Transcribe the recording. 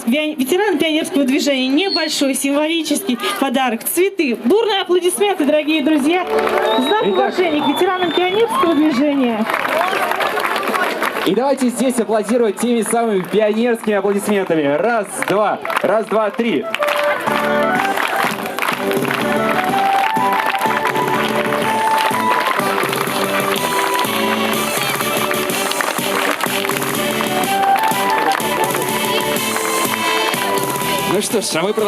ветеранам пионерского движения небольшой символический подарок. Цветы. Бурные аплодисменты, дорогие друзья. В знак уважения к ветеранам пионерского движения. И давайте здесь аплодировать теми самыми пионерскими аплодисментами. Раз, два, три. Ну что ж, а мы продолжаем.